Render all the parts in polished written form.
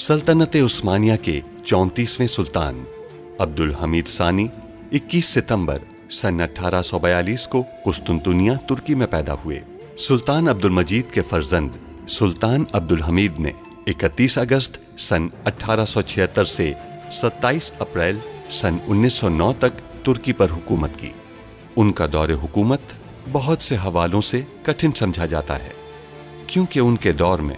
सल्तनत उस्मानिया के 34वें सुल्तान अब्दुल हमीद सानी 21 सितंबर सन 1842 को कुस्तुनतुनिया तुर्की में पैदा हुए। सुल्तान अब्दुल मजीद के फर्जंद सुल्तान अब्दुल हमीद ने 31 अगस्त सन 1876 से 27 अप्रैल सन 1909 तक तुर्की पर हुकूमत की। उनका दौरे हुकूमत बहुत से हवालों से कठिन समझा जाता है, क्योंकि उनके दौर में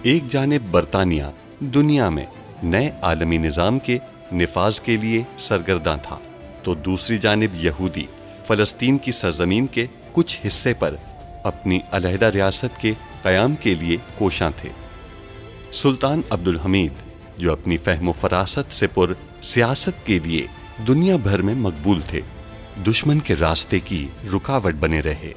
एक जानिब बरतानिया दुनिया में नए आलमी निज़ाम के निफाज के लिए सरगर्दा था, तो दूसरी जानिब यहूदी फ़लस्तीन की सरजमीन के कुछ हिस्से पर अपनी अलहदा रियासत के क़याम के लिए कोशां थे। सुल्तान अब्दुल हमीद, जो अपनी फ़हम फ़रासत से पुर सियासत के लिए दुनिया भर में मकबूल थे, दुश्मन के रास्ते की रुकावट बने रहे।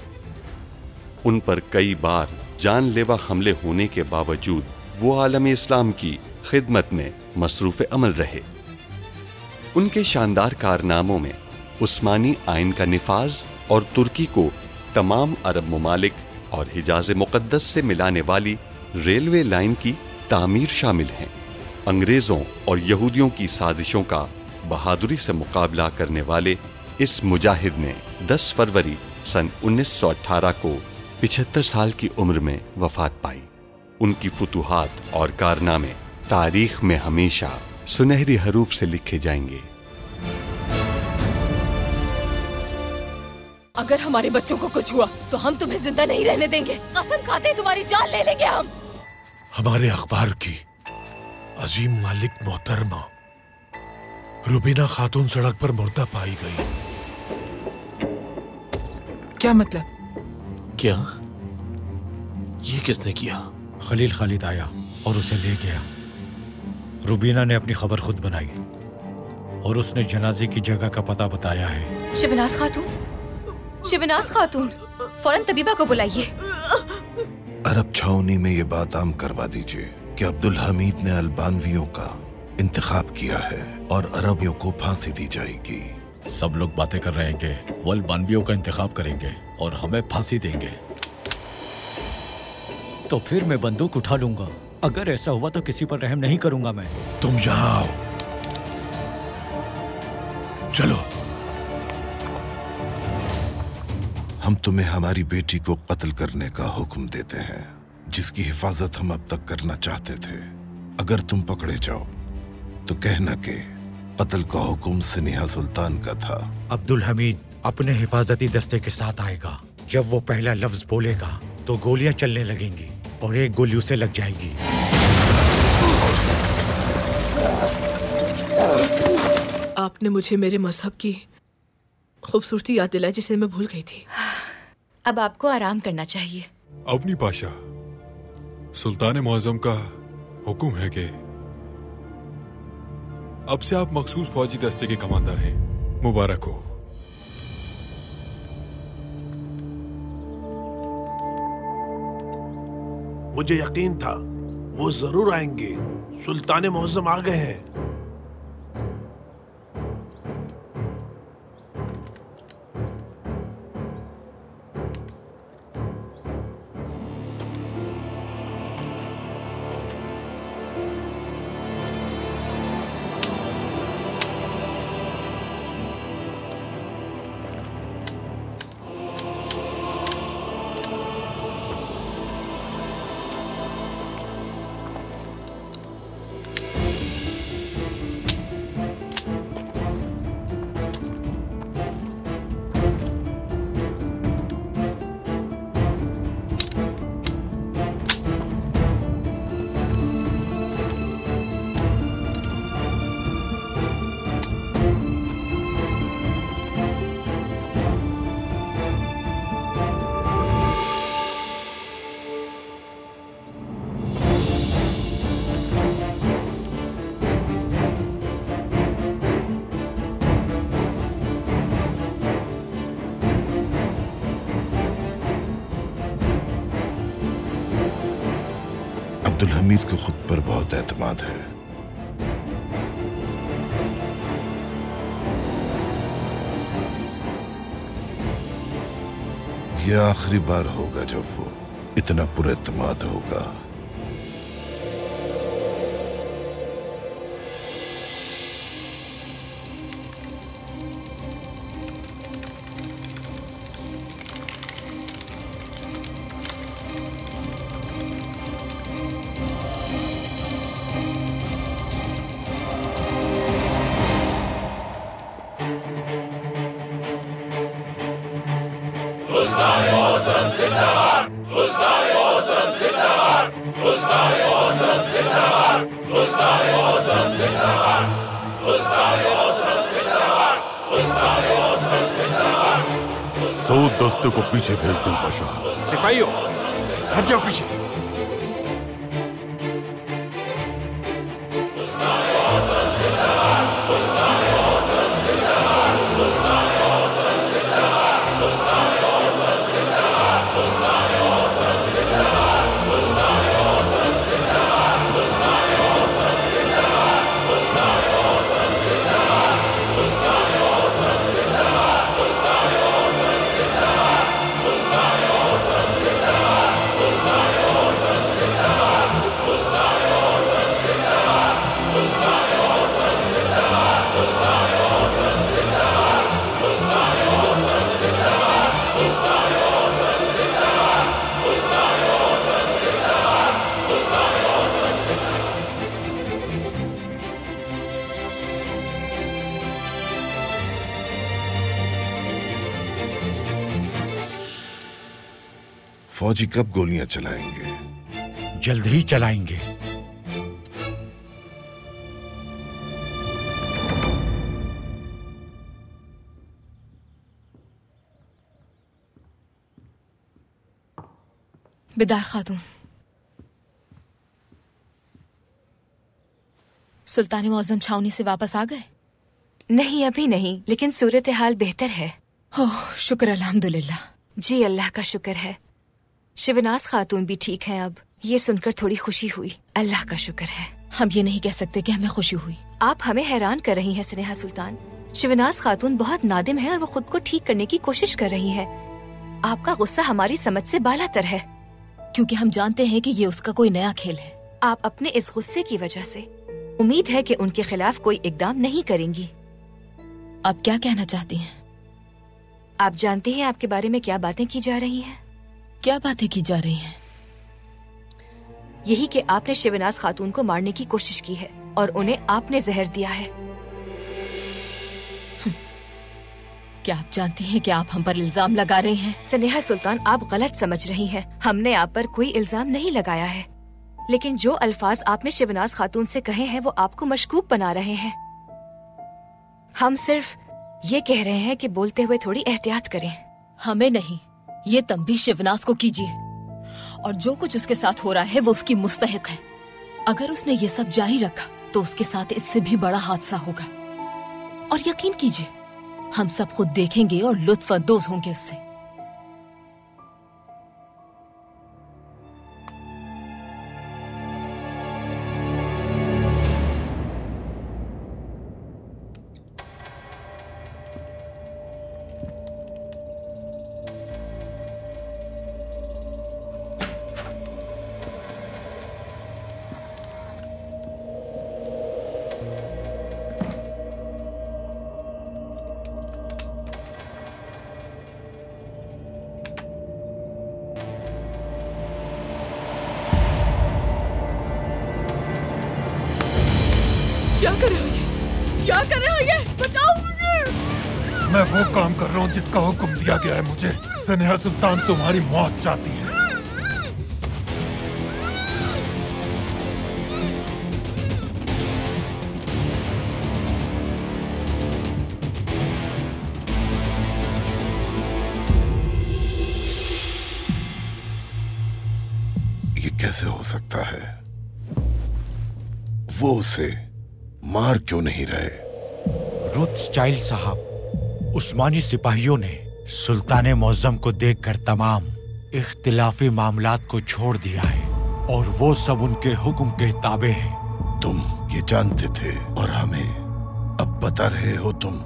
उन पर कई बार जानलेवा हमले होने के बावजूद वो आलम इस्लाम की खिदमत में मसरूफ़ अमल रहे। उनके शानदार कारनामों में उस्मानी आइन का निफाज और तुर्की को तमाम अरब ममालिक और हिजाज़ मुक़द्दस से मिलाने वाली रेलवे लाइन की तामीर शामिल हैं। अंग्रेज़ों और यहूदियों की साजिशों का बहादुरी से मुकाबला करने वाले इस मुजाहिद ने 10 फरवरी सन 1918 को 75 साल की उम्र में वफ़ात पाई। उनकी फुतूहात और कारनामे तारीख में हमेशा सुनहरी हरूफ से लिखे जाएंगे। अगर हमारे बच्चों को कुछ हुआ तो हम तुम्हें जिंदा नहीं रहने देंगे। कसम खाते तुम्हारी जान ले लेंगे हम। हमारे अखबार की अजीम मालिक मोहतरमा रुबीना खातून सड़क पर मुर्दा पाई गई। क्या मतलब? क्या? ये किसने किया? खलील खालिद आया और उसे ले गया। रुबीना ने अपनी खबर खुद बनाई और उसने जनाजे की जगह का पता बताया है। शिवनाज खातून, शिवनाज खातून, फौरन तबीबा को बुलाइए। अरब छावनी में ये बात आम करवा दीजिए कि अब्दुल हमीद ने अल्बानवियों का इंतखाब किया है और अरबियों को फांसी दी जाएगी। सब लोग बातें कर रहे हैं कि वो अल्बानवियों का इंतखाब करेंगे और हमें फांसी देंगे। तो फिर मैं बंदूक उठा लूंगा। अगर ऐसा हुआ तो किसी पर रहम नहीं करूंगा मैं। तुम यहाँ आओ, चलो। हम तुम्हें हमारी बेटी को कत्ल करने का हुक्म देते हैं, जिसकी हिफाजत हम अब तक करना चाहते थे। अगर तुम पकड़े जाओ तो कहना कि कत्ल का हुक्म सनिहा सुल्तान का था। अब्दुल हमीद अपने हिफाजती दस्ते के साथ आएगा। जब वो पहला लफ्ज बोलेगा तो गोलियां चलने लगेंगी और एक गोली उसे लग जाएगी। आपने मुझे मेरे मजहब की खूबसूरती याद दिलाई जिसे मैं भूल गई थी। अब आपको आराम करना चाहिए। अवनी पाशा, सुल्तान मुअज्जम का हुक्म है कि अब से आप मखसूस फौजी दस्ते के कमांडर हैं। मुबारक हो। मुझे यकीन था वो जरूर आएंगे। सुल्तान मुअज्जम आ गए हैं। अब्दुल हमीद को खुद पर बहुत एतमाद है। यह आखिरी बार होगा जब वो इतना पुरएतमाद होगा। सऊद दस्ते को पीछे भेज दें पाशा। सिपाहियों, हट जाओ पीछे। फौजी कब गोलियां चलाएंगे? जल्द ही चलाएंगे। बिदार खातून, सुल्तान मौज़म छावनी से वापस आ गए? नहीं, अभी नहीं, लेकिन सूरत हाल बेहतर है। ओह, शुक्र अल्हम्दुलिल्लाह। जी अल्लाह का शुक्र है। शिवनाज खातून भी ठीक हैं अब। ये सुनकर थोड़ी खुशी हुई। अल्लाह का शुक्र है। हम ये नहीं कह सकते कि हमें खुशी हुई। आप हमें हैरान कर रही हैं स्नेहा सुल्तान। शिवनाज खातून बहुत नादिम है और वो खुद को ठीक करने की कोशिश कर रही है। आपका गुस्सा हमारी समझ से बालातर है, क्योंकि हम जानते हैं कि ये उसका कोई नया खेल है। आप अपने इस गुस्से की वजह से उम्मीद है कि उनके खिलाफ कोई इकदाम नहीं करेंगी। आप क्या कहना चाहती हैं? आप जानती हैं आपके बारे में क्या बातें की जा रही हैं? क्या बातें की जा रही हैं? यही कि आपने शिवनाज खातून को मारने की कोशिश की है और उन्हें आपने जहर दिया है। क्या आप जानती हैं कि आप हम पर इल्जाम लगा रही हैं? स्नेहा सुल्तान, आप गलत समझ रही हैं। हमने आप पर कोई इल्जाम नहीं लगाया है, लेकिन जो अल्फाज आपने शिवनाज खातून से कहे हैं वो आपको मशकूक बना रहे हैं। हम सिर्फ ये कह रहे हैं कि बोलते हुए थोड़ी एहतियात करें। हमें नहीं, ये तंबीह शिवनाज को कीजिए, और जो कुछ उसके साथ हो रहा है वो उसकी मुस्तहिक है। अगर उसने ये सब जारी रखा तो उसके साथ इससे भी बड़ा हादसा होगा। और यकीन कीजिए, हम सब खुद देखेंगे और लुत्फ अंदोज होंगे उससे। क्या कर रहे हो ये? क्या कर रहे हो ये? बचाओ मुझे! मैं वो काम कर रहा हूँ जिसका हुक्म दिया गया है मुझे। स्नेहा सुल्तान तुम्हारी मौत चाहती है। ये कैसे हो सकता है? वो उसे मार क्यों नहीं रहे? रोथस्चाइल्ड साहब, उस्मानी सिपाहियों ने सुल्तान मौज़म को देखकर तमाम इख्तिलाफी मामलात को छोड़ दिया है और वो सब उनके हुक्म के ताबे हैं। तुम ये जानते थे और हमें अब बता रहे हो तुम?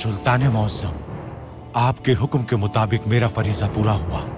सुल्तान मौसम, आपके हुक्म के मुताबिक मेरा फरीजा पूरा हुआ।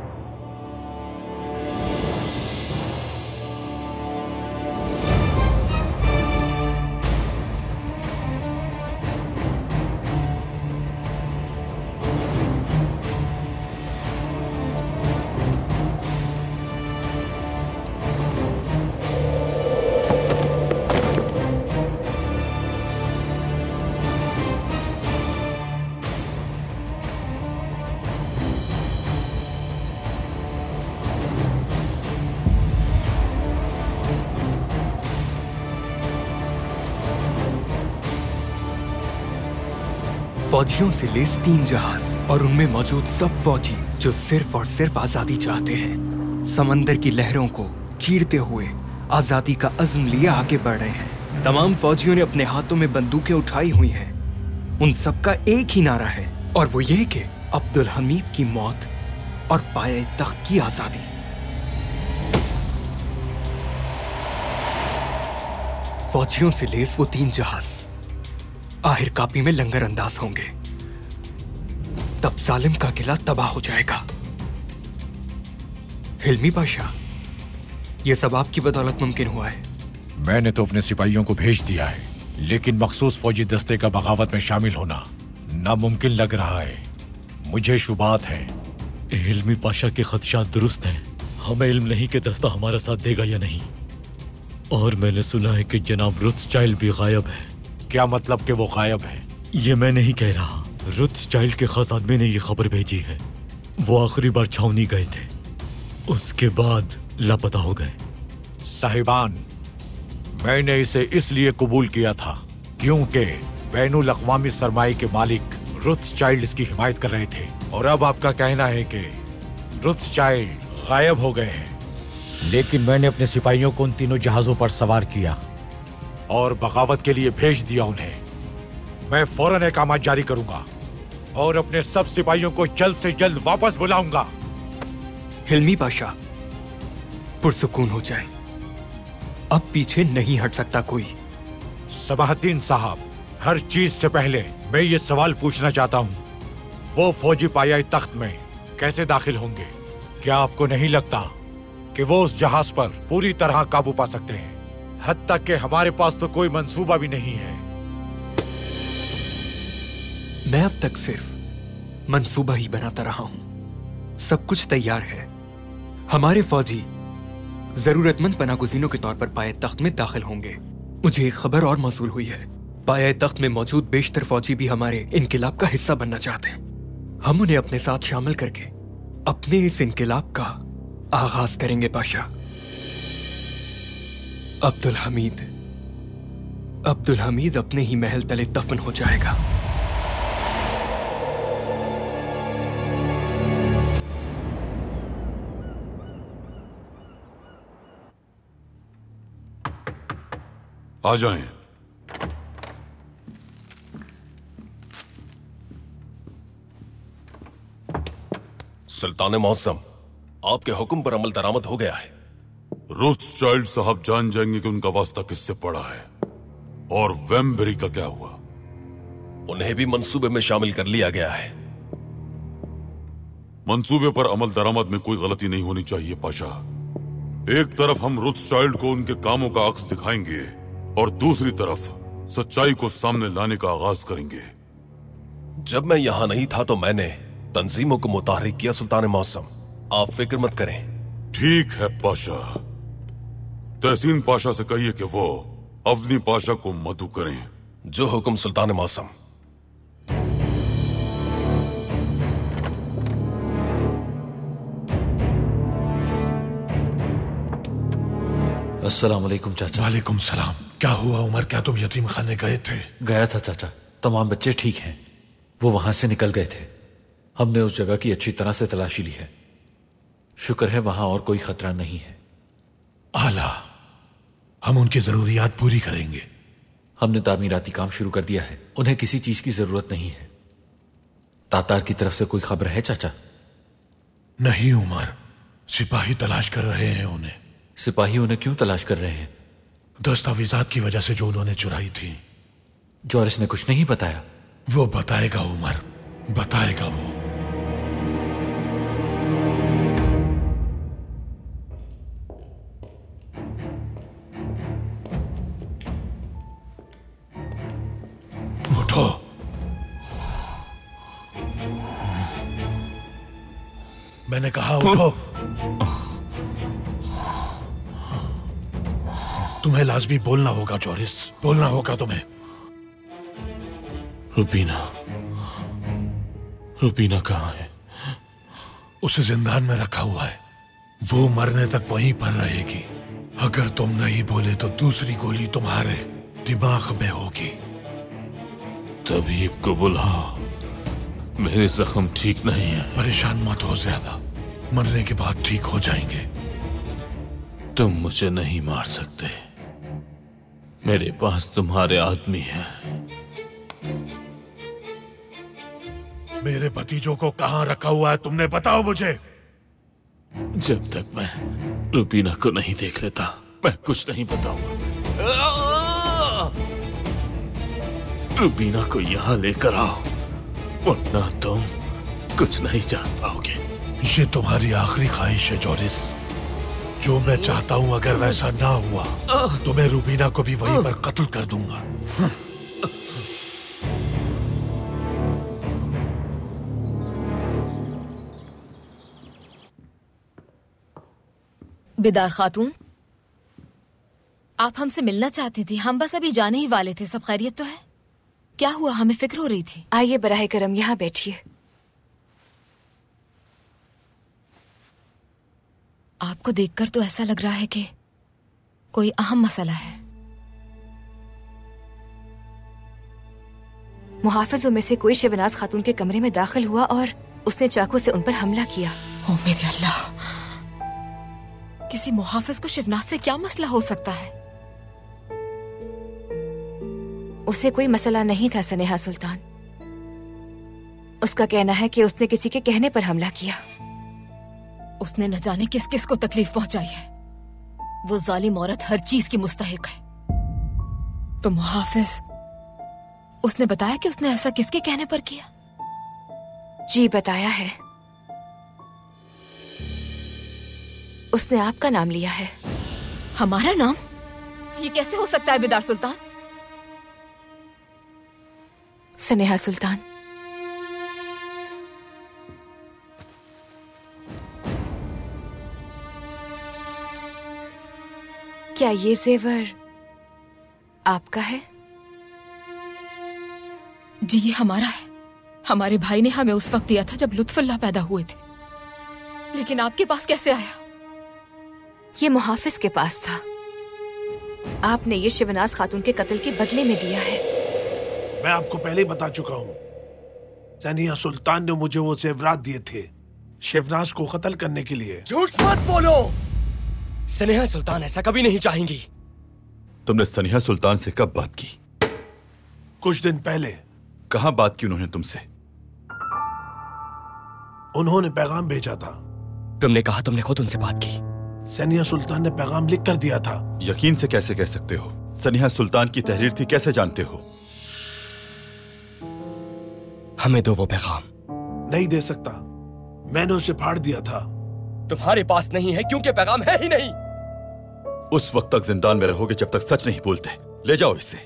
फौजियों से लेस 3 जहाज और उनमें मौजूद सब फौजी जो सिर्फ और सिर्फ आजादी चाहते हैं, समंदर की लहरों को चीरते हुए आजादी का अज़्म लिए आगे बढ़ रहे हैं। तमाम फौजियों ने अपने हाथों में बंदूकें उठाई हुई हैं। उन सबका एक ही नारा है और वो ये कि अब्दुल हमीद की मौत और पाये तख्त की आजादी। फौजियों से लेस वो 3 जहाज आखिर कापी में लंगर अंदाज होंगे, तब जालिम का किला तबाह हो जाएगा। हिल्मी पाशा, ये सब आपकी बदौलत मुमकिन हुआ है। मैंने तो अपने सिपाहियों को भेज दिया है, लेकिन मखसूस फौजी दस्ते का बगावत में शामिल होना नामुमकिन लग रहा है। मुझे शुबात है। हिल्मी पाशा के खदशात दुरुस्त हैं। हमें इल्म नहीं कि दस्ता हमारा साथ देगा या नहीं। और मैंने सुना है कि जनाब रोथस्चाइल्ड भी गायब है। क्या मतलब कि वो गायब है? ये मैं नहीं कह रहा, रोथस्चाइल्ड के खास आदमी ने ये खबर भेजी है। वो आखिरी बार छावनी गए थे, उसके बाद लापता हो गए। साहिबान, मैंने इसे इसलिए कबूल किया था क्योंकि बैनुल अक़वामी सरमाए के मालिक रोथस्चाइल्ड इसकी हिमायत कर रहे थे, और अब आपका कहना है कि रोथस्चाइल्ड गायब हो गए हैं। लेकिन मैंने अपने सिपाहियों को उन तीनों जहाजों पर सवार किया और बगावत के लिए भेज दिया उन्हें। मैं फौरन अहकाम जारी करूंगा और अपने सब सिपाहियों को जल्द से जल्द वापस बुलाऊंगा। हिल्मी पाशा, पुरसुकून हो जाए, अब पीछे नहीं हट सकता कोई। सबाहद्दीन साहब, हर चीज से पहले मैं ये सवाल पूछना चाहता हूँ, वो फौजी पाया तख्त में कैसे दाखिल होंगे? क्या आपको नहीं लगता कि वो उस जहाज पर पूरी तरह काबू पा सकते हैं? हद तक कि हमारे पास तो कोई मंसूबा भी नहीं है। मैं अब तक सिर्फ मंसूबा ही बनाता रहा हूं। सब कुछ तैयार है। हमारे फौजी जरूरतमंद पनागुज़ीनों के तौर पर पाए तख्त में दाखिल होंगे। मुझे एक खबर और मौसूल हुई है, पाए तख्त में मौजूद बेशतर फौजी भी हमारे इनकिलाब का हिस्सा बनना चाहते हैं। हम उन्हें अपने साथ शामिल करके अपने इस इनकिलाब का आगाज करेंगे पाशा। अब्दुल हमीद अपने ही महल तले दफन हो जाएगा। आ जाएं। सुल्तान मौसम, आपके हुक्म पर अमल दरामद हो गया है। रोथस्चाइल्ड साहब जान जाएंगे कि उनका वास्ता किससे पड़ा है। और वेम्बरी का क्या हुआ? उन्हें भी मंसूबे में शामिल कर लिया गया है। मंसूबे पर अमल दरामद में कोई गलती नहीं होनी चाहिए पाशा। एक तरफ हम रोथस्चाइल्ड को उनके कामों का अक्स दिखाएंगे और दूसरी तरफ सच्चाई को सामने लाने का आगाज करेंगे। जब मैं यहाँ नहीं था तो मैंने तंजीमों को मुतहरिक किया। सुल्तान मौसम, आप फिक्र मत करें। ठीक है पाशा। तहसीन पाशा से कहिए कि वो अवनी पाशा को मदऊ करें। जो हुक्म सुल्तान मौसम। अस्सलाम वालेकुम चाचा। वालेकुम सलाम। क्या हुआ उमर, क्या तुम यतीम खाने गए थे? गया था चाचा, तमाम बच्चे ठीक हैं। वो वहां से निकल गए थे। हमने उस जगह की अच्छी तरह से तलाशी ली है। शुक्र है वहां और कोई खतरा नहीं है। आला, हम उनकी जरूरियात पूरी करेंगे। हमने तामीराती काम शुरू कर दिया है। उन्हें किसी चीज की जरूरत नहीं है। तातार की तरफ से कोई खबर है चाचा? नहीं उमर, सिपाही तलाश कर रहे हैं उन्हें। सिपाही उन्हें क्यों तलाश कर रहे हैं? दस्तावेजात की वजह से जो उन्होंने चुराई थी। जॉरिस ने कुछ नहीं बताया? वो बताएगा उमर, बताएगा वो। उठो। मैंने कहा उठो। तुम्हें लाजमी बोलना होगा जोरिस, बोलना होगा तुम्हें। रुबीना, रुबीना कहाँ है? उसे जिंदान में रखा हुआ है, वो मरने तक वहीं पर रहेगी। अगर तुम नहीं बोले तो दूसरी गोली तुम्हारे दिमाग में होगी। तबीब को बुलाओ, मेरे जख्म ठीक नहीं है। परेशान मत हो ज्यादा, मरने के बाद ठीक हो जाएंगे। तुम मुझे नहीं मार सकते, मेरे पास तुम्हारे आदमी हैं। मेरे भतीजों को कहाँ रखा हुआ है तुमने, बताओ मुझे। जब तक मैं रुबीना को नहीं देख लेता मैं कुछ नहीं बताऊंगा। रुबीना को यहाँ लेकर आओ, वरना तुम कुछ नहीं जान पाओगे। ये तुम्हारी आखिरी ख्वाहिश है जोरिस। जो मैं चाहता हूँ अगर वैसा ना हुआ तो मैं रुबीना को भी वहीं पर कत्ल कर दूंगा। बेदार खातून, आप हमसे मिलना चाहती थी। हम बस अभी जाने ही वाले थे। सब खैरियत तो है? क्या हुआ? हमें फिक्र हो रही थी। आइए बराहे करम यहाँ बैठिए। आपको देखकर तो ऐसा लग रहा है कि कोई अहम मसला है। मुहाफिजों में से कोई शहनाज खातून के कमरे में दाखिल हुआ और उसने चाकू से उन पर हमला किया। ओ मेरे अल्लाह, किसी मुहाफिज को शहनाज से क्या मसला हो सकता है? उसे कोई मसला नहीं था सनेहा सुल्तान। उसका कहना है कि उसने किसी के कहने पर हमला किया। उसने न जाने किस किस को तकलीफ पहुंचाई है। वो जालिम औरत हर चीज की मुस्तहिक है। तो मुहाफिज, उसने बताया कि उसने ऐसा किसके कहने पर किया? जी बताया है। उसने आपका नाम लिया है। हमारा नाम? ये कैसे हो सकता है बेदार सुल्तान? सनेहा सुल्तान, क्या ये जेवर आपका है? जी ये हमारा है। हमारे भाई ने हमें उस वक्त दिया था जब लुत्फुल्लाह पैदा हुए थे। लेकिन आपके पास कैसे आया? ये मुहाफिज के पास था। आपने ये शहनाज खातून के कत्ल के बदले में दिया है। मैं आपको पहले ही बता चुका हूँ, सनिया सुल्तान ने मुझे वो जेवरात दिए थे शहनाज को कत्ल करने के लिए। झूठ मत बोलो, सनेहा सुल्तान ऐसा कभी नहीं चाहेंगी। तुमने सनेहा सुल्तान से कब बात की? कुछ दिन पहले। कहाँ बात की उन्होंने तुमसे? उन्होंने पैगाम भेजा था। तुमने कहा तुमने खुद उनसे बात की। सनिया सुल्तान ने पैगाम लिख कर दिया था। यकीन से कैसे कह सकते हो? सनेहा सुल्तान की तहरीर थी, कैसे जानते हो? हमें दो वो पैगाम। नहीं दे सकता, मैंने उसे फाड़ दिया था। तुम्हारे पास नहीं है क्योंकि पैगाम है ही नहीं। उस वक्त तक जिंदान में रहोगे जब तक सच नहीं बोलते। ले जाओ इसे।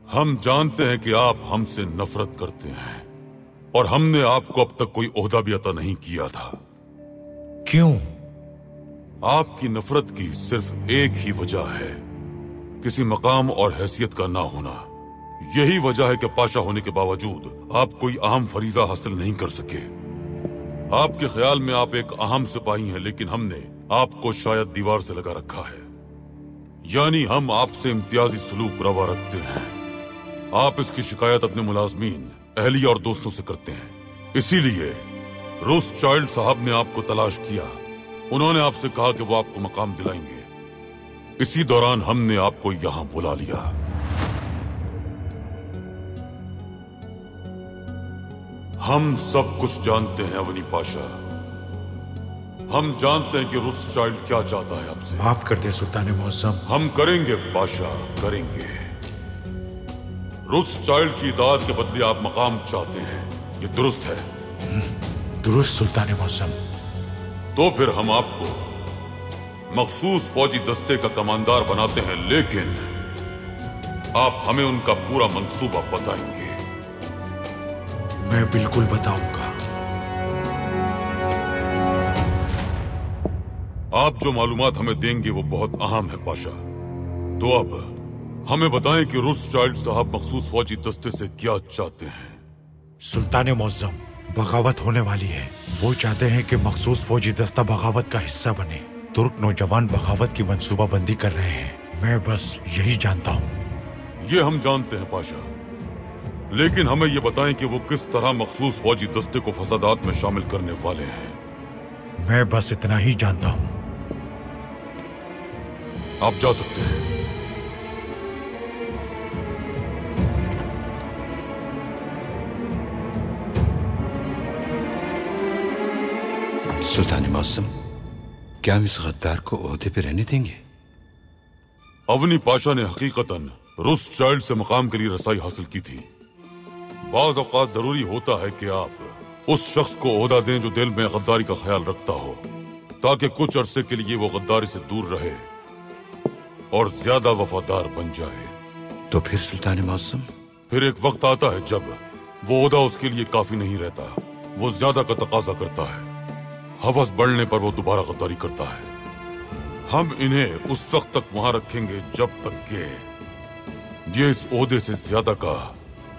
हम जानते हैं कि आप हमसे नफरत करते हैं और हमने आपको अब तक कोई ओहदा भी अता नहीं किया था। क्यों? आपकी नफरत की सिर्फ एक ही वजह है, किसी मकाम और हैसियत का ना होना। यही वजह है कि पाशा होने के बावजूद आप कोई अहम फरीजा हासिल नहीं कर सके। आपके ख्याल में आप एक अहम सिपाही हैं, लेकिन हमने आपको शायद दीवार से लगा रखा है। यानी हम आपसे इम्तियाजी सलूक रवा रखते हैं। आप इसकी शिकायत अपने मुलाजमीन, अहलिया और दोस्तों से करते हैं। इसीलिए रोथस्चाइल्ड साहब ने आपको तलाश किया। उन्होंने आपसे कहा कि वो आपको मकाम दिलाएंगे। इसी दौरान हमने आपको यहां बुला लिया। हम सब कुछ जानते हैं अवनी पाशा। हम जानते हैं कि रोथस्चाइल्ड क्या चाहता है आपसे। माफ कर दे सुल्तान मुअज्जम। हम करेंगे बादशाह, करेंगे। रोथस्चाइल्ड की इताअत के बदले आप मकाम चाहते हैं, ये दुरुस्त है? दुरुस्त सुल्तान मुअज्जम। तो फिर हम आपको मखसूस फौजी दस्ते का कमांडर बनाते हैं, लेकिन आप हमें उनका पूरा मंसूबा बताएंगे। मैं बिल्कुल बताऊंगा। आप जो मालूमात हमें देंगे वो बहुत अहम है पाशा। तो अब हमें बताएं कि रोथस्चाइल्ड साहब मखसूस फौजी दस्ते से क्या चाहते हैं। सुल्तान मुअज्जम, बगावत होने वाली है। वो चाहते हैं कि मखसूस फौजी दस्ता बगावत का हिस्सा बने। तुर्क नौजवान बगावत की मंसूबाबंदी कर रहे हैं। मैं बस यही जानता हूँ। ये हम जानते हैं पाशा, लेकिन हमें ये बताएं कि वो किस तरह मखसूस फौजी दस्ते को फसादात में शामिल करने वाले हैं। मैं बस इतना ही जानता हूँ। आप जा सकते हैं। सुल्तान मुअज्जम, क्या हम इस गद्दार को ओहदे पे रहने देंगे? अवनी पाशा ने हकीकतन रोथस्चाइल्ड से मकाम के लिए रसाई हासिल की थी। बाज़ औक़ात जरूरी होता है कि आप उस शख्स को ओहदा दें जो दिल में गद्दारी का ख्याल रखता हो, ताकि कुछ अरसे के लिए वो गद्दारी से दूर रहे और ज्यादा वफादार बन जाए। तो फिर सुल्तान मुअज्जम? फिर एक वक्त आता है जब वो ओहदा उसके लिए काफी नहीं रहता, वो ज्यादा का तकाजा करता है। हवस बढ़ने पर वो दोबारा गद्दारी करता है। हम इन्हें उस वक्त तक वहां रखेंगे जब तक कि ये इस ओहदे से ज्यादा का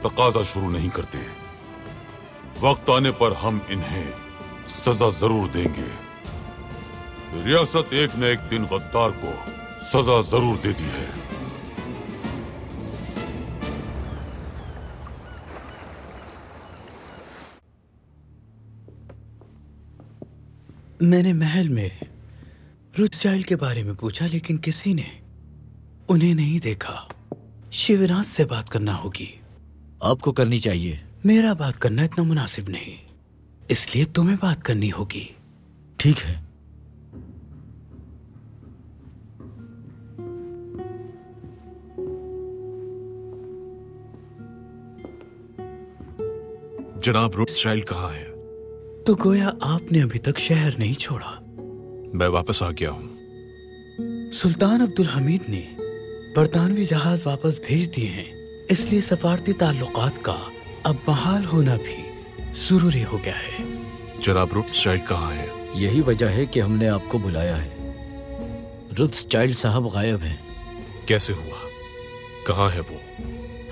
तकाजा शुरू नहीं करते। वक्त आने पर हम इन्हें सजा जरूर देंगे। रियासत एक न एक दिन गद्दार को सजा जरूर देती है। मैंने महल में रोथस्चाइल्ड के बारे में पूछा, लेकिन किसी ने उन्हें नहीं देखा। शिवराज से बात करना होगी। आपको करनी चाहिए। मेरा बात करना इतना मुनासिब नहीं, इसलिए तुम्हें बात करनी होगी। ठीक है। जनाब रोथस्चाइल्ड कहाँ है? तो गोया आपने अभी तक शहर नहीं छोड़ा। मैं वापस आ गया हूँ। सुल्तान अब्दुल हमीद ने बरतानवी जहाज वापस भेज दिए हैं, इसलिए सफारती ताल्लुकात का अब बहाल होना भी जरूरी हो गया है। जनाब रोथस्चाइल्ड कहाँ है? यही वजह है कि हमने आपको बुलाया है। रोथस्चाइल्ड साहब गायब हैं। कैसे हुआ? कहाँ है वो?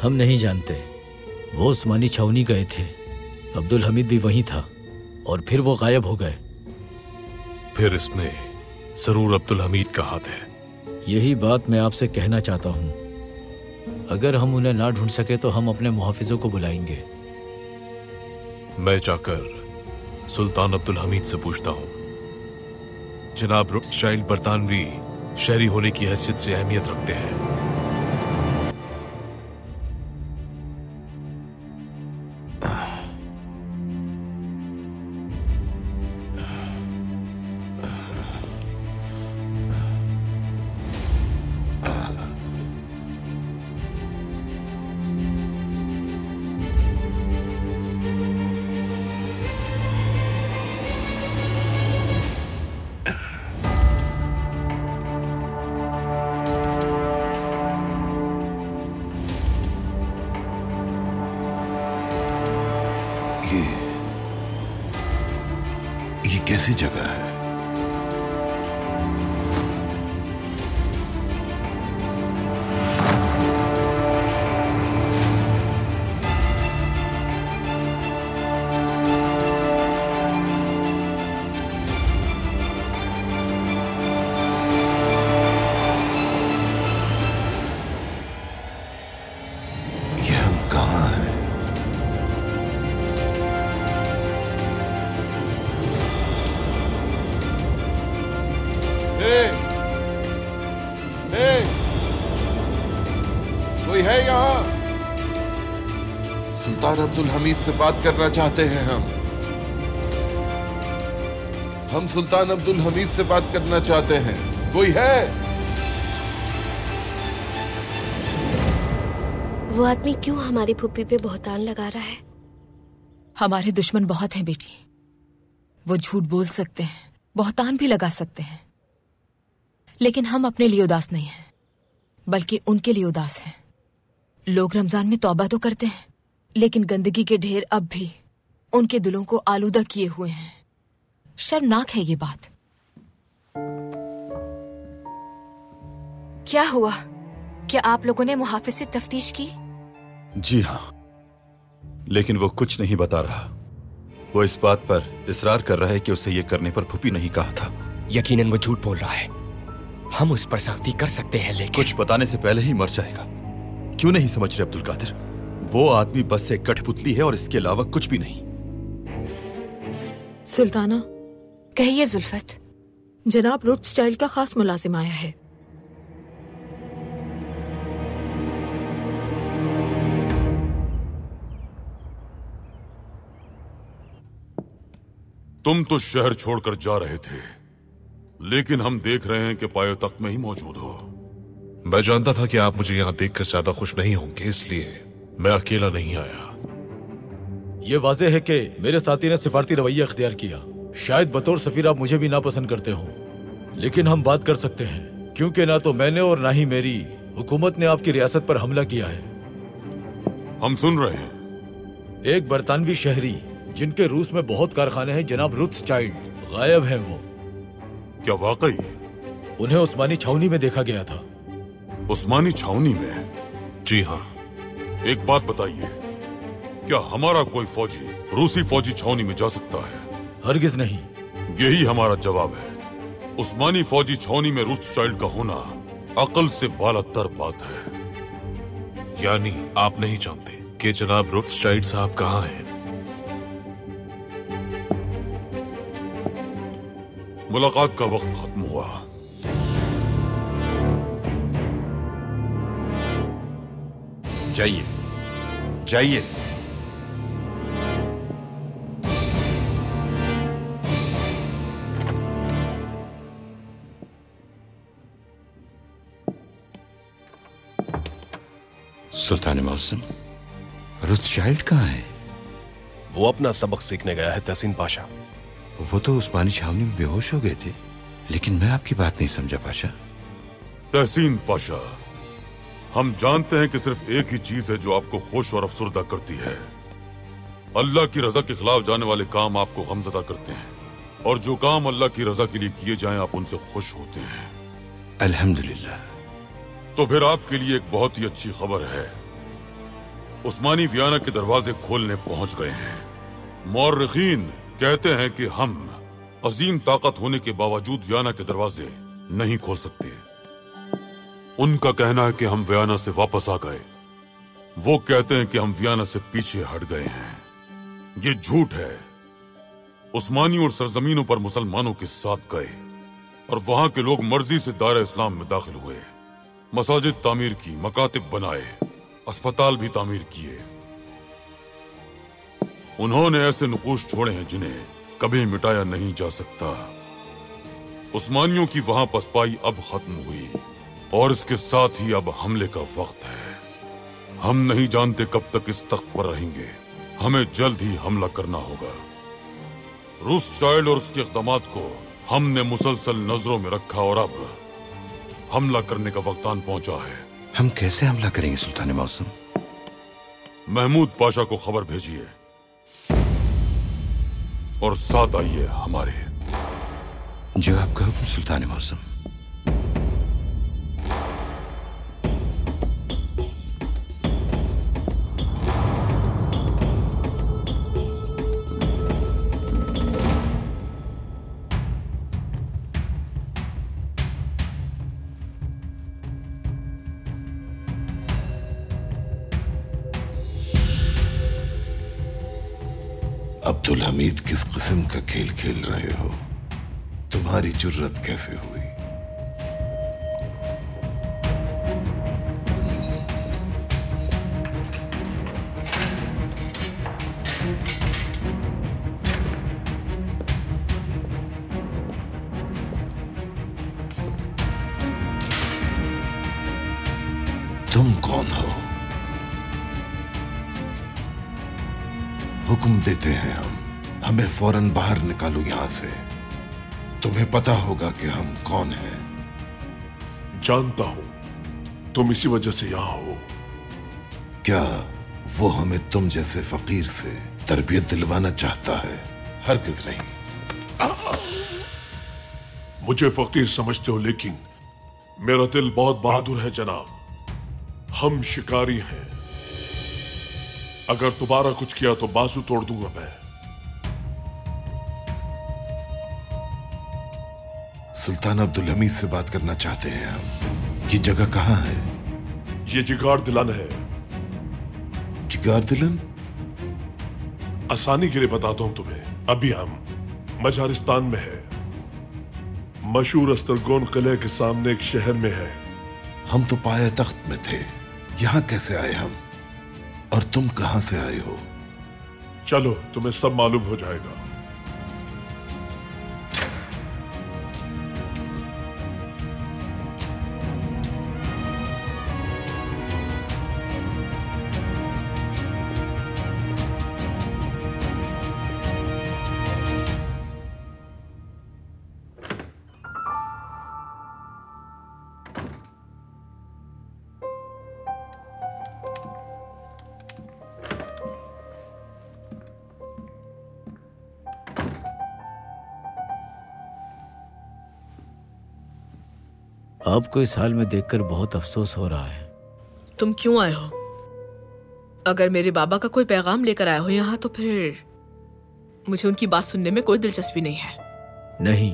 हम नहीं जानते। वो उस्मानी छावनी गए थे, अब्दुल हमीद भी वहीं था, और फिर वो गायब हो गए। फिर इसमें जरूर अब्दुल हमीद का हाथ है। यही बात मैं आपसे कहना चाहता हूँ। अगर हम उन्हें ना ढूंढ सके तो हम अपने मुहाफिजों को बुलाएंगे। मैं जाकर सुल्तान अब्दुल हमीद से पूछता हूँ। जनाब रोथस्चाइल्ड बरतानवी शहरी होने की हैसियत से अहमियत रखते हैं। ये कैसी जगह है? ये हम कहाँ हैं? कोई है यहाँ? सुल्तान अब्दुल हमीद से बात करना चाहते हैं हम। हम सुल्तान अब्दुल हमीद से बात करना चाहते हैं। कोई है? वो आदमी क्यों हमारी फुप्पी पे बहतान लगा रहा है? हमारे दुश्मन बहुत हैं बेटी। वो झूठ बोल सकते हैं, बहतान भी लगा सकते हैं, लेकिन हम अपने लिए उदास नहीं हैं, बल्कि उनके लिए उदास हैं। लोग रमजान में तौबा तो करते हैं, लेकिन गंदगी के ढेर अब भी उनके दिलों को आलूदा किए हुए हैं। शर्मनाक है ये बात। क्या हुआ? क्या आप लोगों ने मुहाफिज से तफ्तीश की? जी हाँ, लेकिन वो कुछ नहीं बता रहा। वो इस बात पर इसरार कर रहा है कि उसे ये करने पर फूफी नहीं कहा था। यकीनन वो झूठ बोल रहा है। हम उस पर सख्ती कर सकते हैं, लेकिन कुछ बताने से पहले ही मर जाएगा। क्यों नहीं समझ रहे अब्दुल कादिर? वो आदमी बस एक कठपुतली है और इसके अलावा कुछ भी नहीं। सुल्ताना। कहिए जुल्फत। जनाब रोथस्टाइल्ड का खास मुलाजिम आया है। तुम तो शहर छोड़कर जा रहे थे, लेकिन हम देख रहे हैं कि पाए तख्त में ही मौजूद हो। मैं जानता था कि आप मुझे यहाँ देखकर ज्यादा खुश नहीं होंगे, इसलिए मैं अकेला नहीं आया। ये वाज़ेह है कि मेरे साथी ने सिफारती रवैया इख्तियार किया। शायद बतौर सफीर आप मुझे भी नापसंद करते हो, लेकिन हम बात कर सकते हैं, क्योंकि ना तो मैंने और ना ही मेरी हुकूमत ने आपकी रियासत पर हमला किया है। हम सुन रहे हैं। एक बरतानवी शहरी जिनके रूस में बहुत कारखाने हैं, जनाब रोथस्टाइल्ड, गायब हैं वो। क्या वाकई? उन्हें उस्मानी छावनी में देखा गया था। उस्मानी छावनी में? जी हाँ। एक बात बताइए, क्या हमारा कोई फौजी रूसी फौजी छावनी में जा सकता है? हरगिज नहीं। यही हमारा जवाब है। उस्मानी फौजी छावनी में रोथस्टाइल्ड का होना अकल से बालातर बात है। यानी आप नहीं जानते कि जनाब रोथस्टाइल्ड साहब कहाँ हैं? मुलाकात का वक्त खत्म हुआ। जाइए जाइए। सुल्तान मौसम, रोथस्टाइल्ड कहाँ है? वो अपना सबक सीखने गया है तहसीन पाशा। वो तो उस्मानी छावनी में बेहोश हो गए थे, लेकिन मैं आपकी बात नहीं समझा पाशा। तहसीन पाशा, हम जानते हैं कि सिर्फ एक ही चीज है जो आपको खुश और अफसरदा करती है। अल्लाह की रजा के खिलाफ जाने वाले काम आपको गमज़दा करते हैं, और जो काम अल्लाह की रजा के लिए किए जाएं आप उनसे खुश होते हैं। अल्हम्दुलिल्लाह। तो फिर आपके लिए एक बहुत ही अच्छी खबर है। उस्मानी वियाना के दरवाजे खोलने पहुंच गए हैं। मौर्रिखीन कहते हैं कि हम अजीम ताकत होने के बावजूद वियाना के दरवाजे नहीं खोल सकते। उनका कहना है कि हम वियाना से वापस आ गए। वो कहते हैं कि हम वियाना से पीछे हट गए हैं। ये झूठ है। उस्मानी और सरजमीनों पर मुसलमानों के साथ गए और वहां के लोग मर्जी से दायरा इस्लाम में दाखिल हुए। मसाजिद तामीर की, मकातिब बनाए, अस्पताल भी तामीर किए। उन्होंने ऐसे नुकूश छोड़े हैं जिन्हें कभी मिटाया नहीं जा सकता। उस्मानियों की वहां पसपाई अब खत्म हुई और इसके साथ ही अब हमले का वक्त है। हम नहीं जानते कब तक इस तख्त पर रहेंगे। हमें जल्द ही हमला करना होगा। रोथस्टाइल्ड और उसके इक़दामात को हमने मुसलसल नजरों में रखा और अब हमला करने का वक्त आन पहुंचा है। हम कैसे हमला करेंगे सुल्तान मौसम? महमूद पाशा को खबर भेजिए और साथ आइए हमारे। जो आपका हुक्म सुल्तान मौसम। अब्दुल हमीद किस किस्म का खेल खेल रहे हो? तुम्हारी जुर्रत कैसे हुई? तुम कौन हो? हुक्म देते हैं हम, हमें फौरन बाहर निकालो यहां से। तुम्हें पता होगा कि हम कौन हैं। जानता हूं, तुम इसी वजह से यहां हो। क्या वो हमें तुम जैसे फकीर से तरबियत दिलवाना चाहता है? हरगिज नहीं। मुझे फकीर समझते हो, लेकिन मेरा दिल बहुत बहादुर है जनाब। हम शिकारी हैं। अगर दोबारा कुछ किया तो बाजू तोड़ दूंगा मैं। सुल्तान अब्दुल हमीद से बात करना चाहते हैं हम। ये जगह कहाँ है? ये जिगार दिलन है। जिगार दिलन? आसानी के लिए बताता हूं तुम्हें। अभी हम मजारिस्तान में है। मशहूर अस्तरगोन किले के सामने एक शहर में है। हम तो पाया तख्त में थे, यहाँ कैसे आए हम? और तुम कहां से आए हो? चलो, तुम्हें सब मालूम हो जाएगा। आपको इस हाल में देखकर बहुत अफसोस हो रहा है। तुम क्यों आए हो? अगर मेरे बाबा का कोई पैगाम लेकर आए हो यहाँ, तो फिर मुझे उनकी बात सुनने में कोई दिलचस्पी नहीं है। नहीं,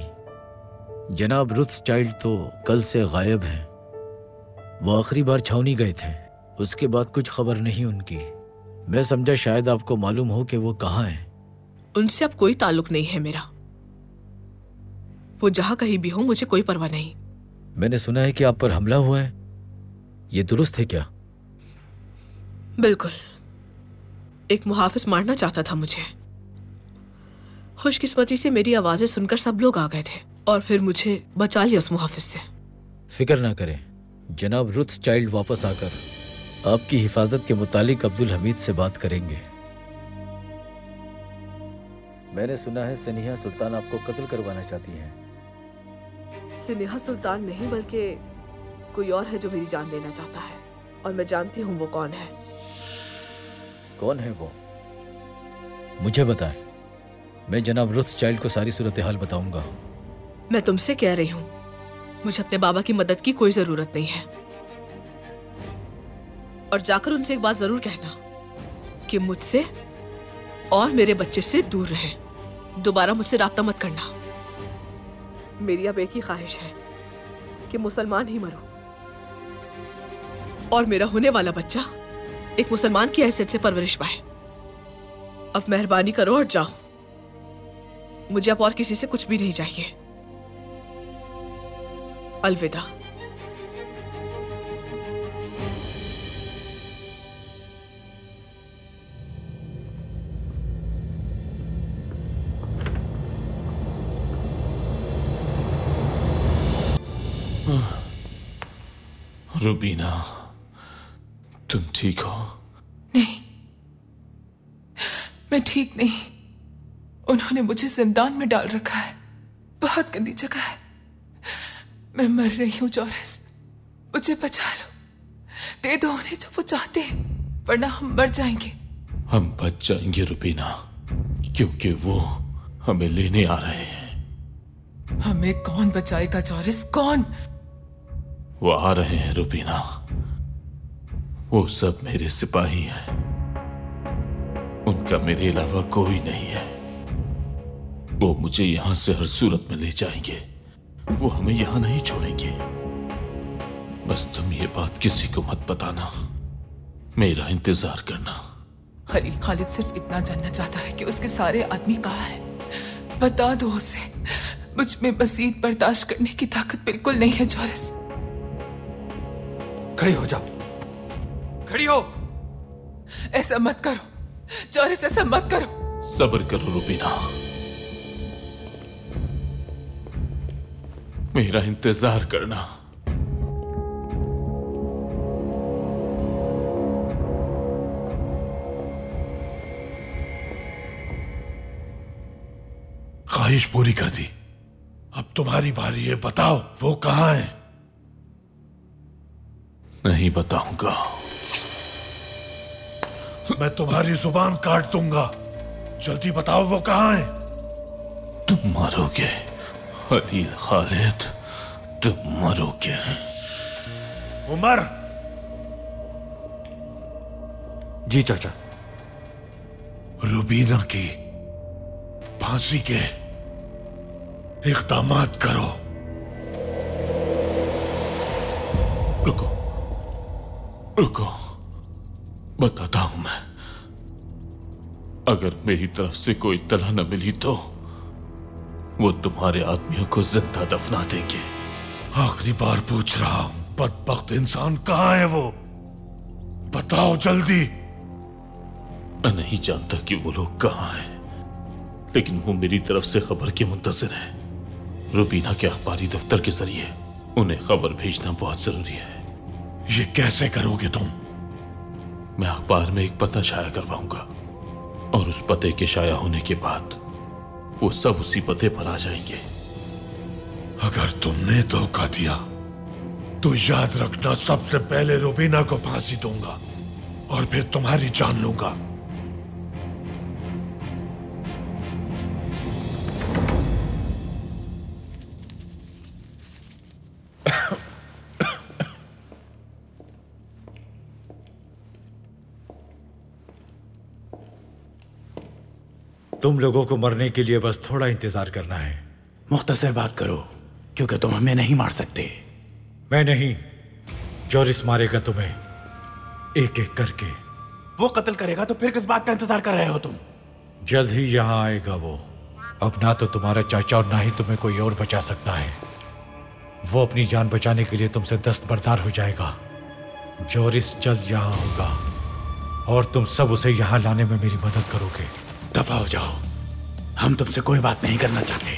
जनाब रुत्सचाइल्ड तो कल से गायब हैं। वो आखिरी बार छावनी गए थे, उसके बाद कुछ खबर नहीं उनकी। मैं समझा शायद आपको मालूम हो कि वो कहाँ हैं। उनसे अब कोई ताल्लुक नहीं है मेरा। वो जहाँ कहीं भी हो, मुझे कोई परवाह नहीं। मैंने सुना है कि आप पर हमला हुआ है, ये दुरुस्त है क्या? बिल्कुल। एक मुहाफिज मारना चाहता था मुझे। खुशकिस्मती से मेरी आवाजें सुनकर सब लोग आ गए थे और फिर मुझे बचा लिया उस मुहाफिज से। फिक्र ना करें, जनाब रुत्सचाइल्ड वापस आकर आपकी हिफाजत के मुतालिक अब्दुल हमीद से बात करेंगे। मैंने सुना है सनिहा सुल्तान आपको कत्ल करवाना चाहती हैं। सिनेहा सुल्तान नहीं, बल्कि कोई और है जो मेरी जान लेना चाहता है, और मैं जानती हूँ वो कौन है। कौन है वो? मुझे बताएं, मैं जनाब रुत्सचाइल्ड को सारी सूरत हाल बताऊंगा। मैं तुमसे कह रही हूँ, मुझे अपने बाबा की मदद की कोई जरूरत नहीं है। और जाकर उनसे एक बात जरूर कहना कि मुझसे और मेरे बच्चे से दूर रहे। दोबारा मुझसे राब्ता मत करना। मेरी अब एक ही ख्वाहिश है कि मुसलमान ही मरूं और मेरा होने वाला बच्चा एक मुसलमान की हैसियत से परवरिश पाए। अब मेहरबानी करो और जाओ। मुझे अब और किसी से कुछ भी नहीं चाहिए। अलविदा। रुबीना, तुम ठीक हो? नहीं, मैं ठीक नहीं। उन्होंने मुझे जिंदान में डाल रखा है। बहुत गंदी जगह है। मैं मर रही हूँ जॉरिस, मुझे बचा लो। दे दो उन्हें जो वो चाहते हैं, वरना हम मर जाएंगे। हम बच जाएंगे रुबीना, क्योंकि वो हमें लेने आ रहे हैं। हमें कौन बचाएगा जॉरिस? कौन? वो आ रहे हैं रुबीना। वो सब मेरे सिपाही हैं। उनका मेरे अलावा कोई नहीं है। वो मुझे यहां से हर सूरत में ले जाएंगे। वो हमें यहां नहीं छोड़ेंगे। बस तुम ये बात किसी को मत बताना। मेरा इंतजार करना। खलील खालिद सिर्फ इतना जानना चाहता है कि उसके सारे आदमी कहाँ हैं। बता दो उसे। मुझ में मजीद बर्दाश्त करने की ताकत बिल्कुल नहीं है जॉरिस। खड़ी हो जाओ, खड़ी हो। ऐसा मत करो जॉरिस, ऐसा मत करो। सब्र करो रुबीना, मेरा इंतजार करना। ख्वाहिश पूरी कर दी। अब तुम्हारी बारी है, बताओ वो कहाँ है? नहीं बताऊंगा। मैं तुम्हारी जुबान काट दूंगा। जल्दी बताओ वो कहाँ है? तुम मरोगे खलील खालिद, तुम मरोगे। उमर। जी चाचा। रुबीना की फांसी के इक़दामात करो। रुको रुको, बताता हूं मैं। अगर मेरी तरफ से कोई इत्तला न मिली तो वो तुम्हारे आदमियों को जिंदा दफना देंगे। आखिरी बार पूछ रहा हूं, बदबख्त इंसान कहाँ है वो? बताओ जल्दी। मैं नहीं जानता कि वो लोग कहाँ हैं, लेकिन वो मेरी तरफ से खबर के मुंतज़िर हैं। रुबीना के अखबारी दफ्तर के जरिए उन्हें खबर भेजना बहुत जरूरी है। ये कैसे करोगे तुम? मैं अखबार में एक पता शाया करवाऊंगा और उस पते के शाया होने के बाद वो सब उसी पते पर आ जाएंगे। अगर तुमने धोखा दिया तो याद रखना, सबसे पहले रुबीना को फांसी दूंगा और फिर तुम्हारी जान लूंगा। तुम लोगों को मरने के लिए बस थोड़ा इंतजार करना है। मुख्तसर बात करो, क्योंकि तुम हमें नहीं मार सकते। मैं नहीं, जोरिस मारेगा तुम्हें एक एक करके। वो कत्ल करेगा तो फिर किस बात का इंतजार कर रहे हो तुम? जल्द ही यहाँ आएगा वो। अब ना तो तुम्हारा चाचा और ना ही तुम्हें कोई और बचा सकता है। वो अपनी जान बचाने के लिए तुमसे दस्तबरदार हो जाएगा। जोरिस जल्द यहाँ होगा और तुम सब उसे यहाँ लाने में मेरी मदद करोगे। दफा हो जाओ, हम तुमसे कोई बात नहीं करना चाहते।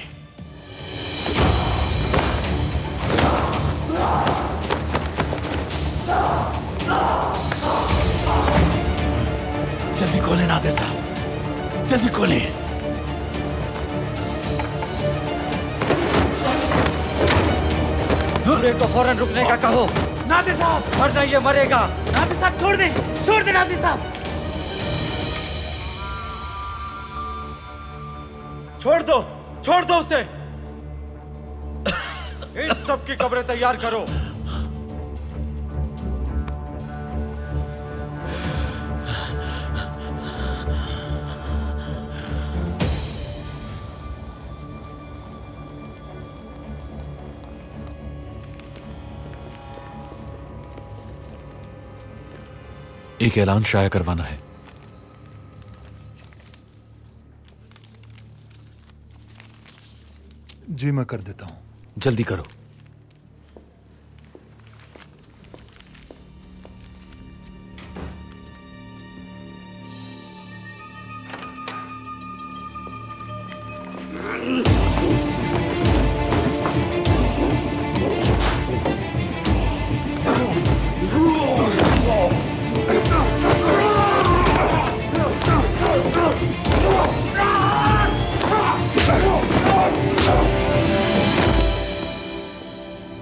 जल्दी खोलें नादिर साहब, जल्दी खोलें। पूरे को फौरन रुकने का कहो। नादिर साहब, वरना ये मरेगा। नादिर साहब छोड़ दे, छोड़ दे नादिर साहब। छोड़ दो उसे। इन सब की कब्रें तैयार करो। एक ऐलान शाया करवाना है। जी मैं कर देता हूं। जल्दी करो।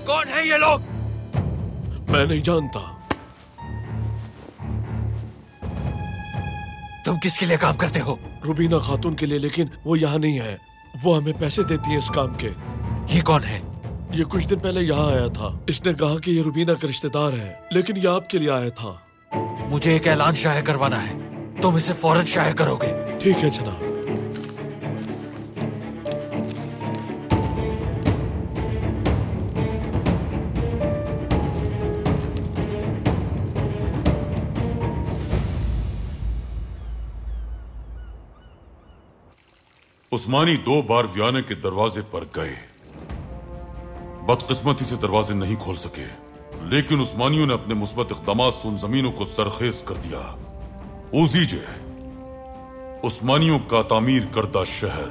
कौन है ये लोग? मैं नहीं जानता। तुम किसके लिए काम करते हो? रुबीना खातून के लिए, लेकिन वो यहाँ नहीं है। वो हमें पैसे देती है इस काम के। ये कौन है? ये कुछ दिन पहले यहाँ आया था। इसने कहा कि ये रुबीना का रिश्तेदार है, लेकिन ये आपके लिए आया था। मुझे एक ऐलान शाया करवाना है, तुम इसे फौरन शाया करोगे। ठीक है जनाब। उस्मानी 2 बार वियाने के दरवाजे पर गए। बदकिस्मती से दरवाजे नहीं खोल सके, लेकिन उस्मानियों ने अपने मुस्बत इक़दामात से उन जमीनों को सरखेज कर दिया। उजीजे, उस्मानियों का तामीर करदा शहर।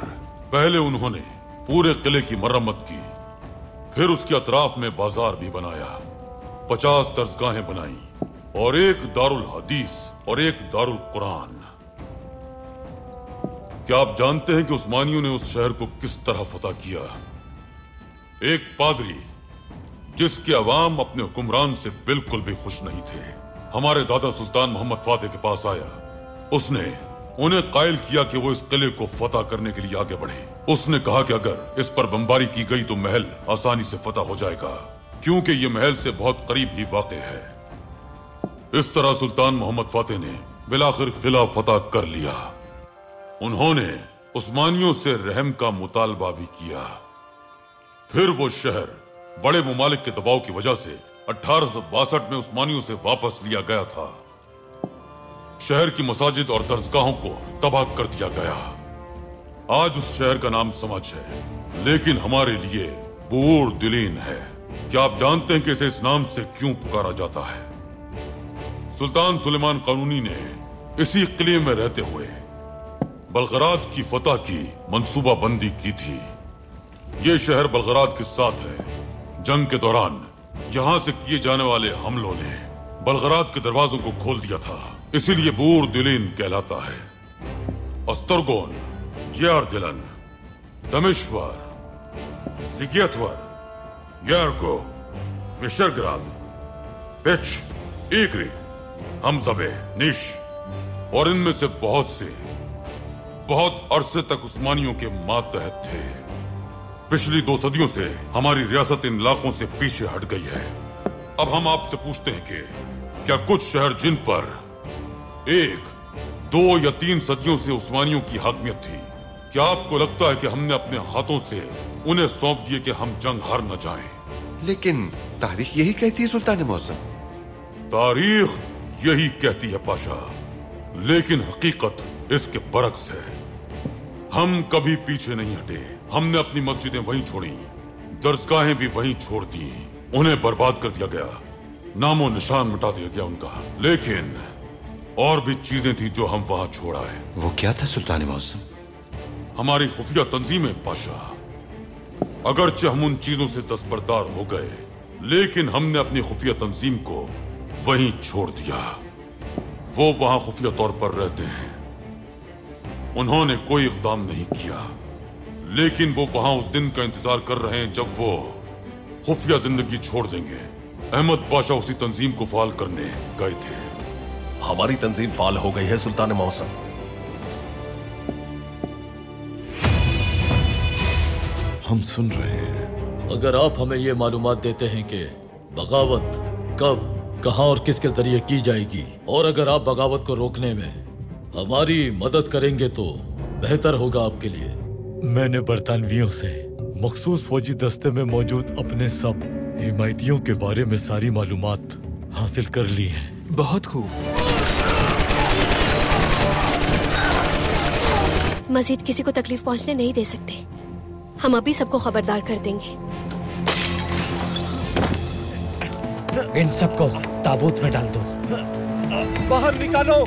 पहले उन्होंने पूरे किले की मरम्मत की, फिर उसके अतराफ में बाजार भी बनाया, 50 दरसगाहें बनाई और एक दारुल हदीस और एक दारुल कुरान। क्या आप जानते हैं कि उस्मानियों ने उस शहर को किस तरह फतह किया? एक पादरी जिसके अवाम अपने हुक्मरान से बिल्कुल भी खुश नहीं थे, हमारे दादा सुल्तान मोहम्मद फातेह के पास आया। उसने उन्हें कायल किया कि वो इस किले को फतह करने के लिए आगे बढ़े। उसने कहा कि अगर इस पर बमबारी की गई तो महल आसानी से फतह हो जाएगा, क्योंकि ये महल से बहुत करीब ही वाक़ है। इस तरह सुल्तान मोहम्मद फातेह ने बिलाखिर किला फतह कर लिया। उन्होंने उस्मानियों से रहम का मुतालबा भी किया। फिर वो शहर बड़े मुमालिक के दबाव की वजह से 1862 में उस्मानियों से वापस लिया गया था। शहर की मसाजिद और दरसगाहों को तबाह कर दिया गया। आज उस शहर का नाम समझ है, लेकिन हमारे लिए बूर दिलीन है। क्या आप जानते हैं कि इसे इस नाम से क्यों पुकारा जाता है? सुल्तान सुलेमान कानूनी ने इसी किले में रहते हुए बलगरात की फतह की मंसूबाबंदी की थी। ये शहर बलगरात के साथ है। जंग के दौरान यहां से किए जाने वाले हमलों ने बलगरात के दरवाजों को खोल दिया था, इसीलिए बूर दिलीन कहलाता है। अस्तरगोन, जियारदिलन, दमिश्वर, जिगियतवर, यारगो, विशरग्राद, पेच, ईगरी, हमजबे, निश और इनमें से बहुत अरसे तक उस्मानियों के मातहत थे। पिछली 2 सदियों से हमारी रियासत इन इलाकों से पीछे हट गई है। अब हम आपसे पूछते हैं कि क्या कुछ शहर जिन पर 1, 2 या 3 सदियों से उस्मानियों की हाकमियत थी, क्या आपको लगता है कि हमने अपने हाथों से उन्हें सौंप दिए कि हम जंग हार न जाएं? लेकिन तारीख यही कहती है सुल्तान मौसम। तारीख यही कहती है पाशा, लेकिन हकीकत इसके बरक्स है। हम कभी पीछे नहीं हटे। हमने अपनी मस्जिदें वहीं छोड़ी, दरसगाहें भी वहीं छोड़ दी। उन्हें बर्बाद कर दिया गया, नामो निशान मिटा दिया गया उनका। लेकिन और भी चीजें थी जो हम वहां छोड़ आए। वो क्या था सुल्तान मौसम? हमारी खुफिया तंजीमें पाशा। अगरचे हम उन चीजों से दस्तबरदार हो गए, लेकिन हमने अपनी खुफिया तंजीम को वहीं छोड़ दिया। वो वहां खुफिया तौर पर रहते हैं। उन्होंने कोई इक़दाम नहीं किया, लेकिन वो वहां उस दिन का इंतजार कर रहे हैं जब वो खुफिया जिंदगी छोड़ देंगे। अहमद पाशा उसी तंजीम को फाल करने गए थे। हमारी तंजीम फाल हो गई है सुल्तान मौसम। हम सुन रहे हैं। अगर आप हमें ये मालूमात देते हैं कि बगावत कब, कहां और किसके जरिए की जाएगी, और अगर आप बगावत को रोकने में हमारी मदद करेंगे तो बेहतर होगा आपके लिए। मैंने बरतानवियों से मखसूस फौजी दस्ते में मौजूद अपने सब हिमायतियों के बारे में सारी मालूमात हासिल कर ली हैं। बहुत खूब। मजीद किसी को तकलीफ पहुंचने नहीं दे सकते। हम अभी सबको खबरदार कर देंगे। इन सबको ताबूत में डाल दो। बाहर निकालो।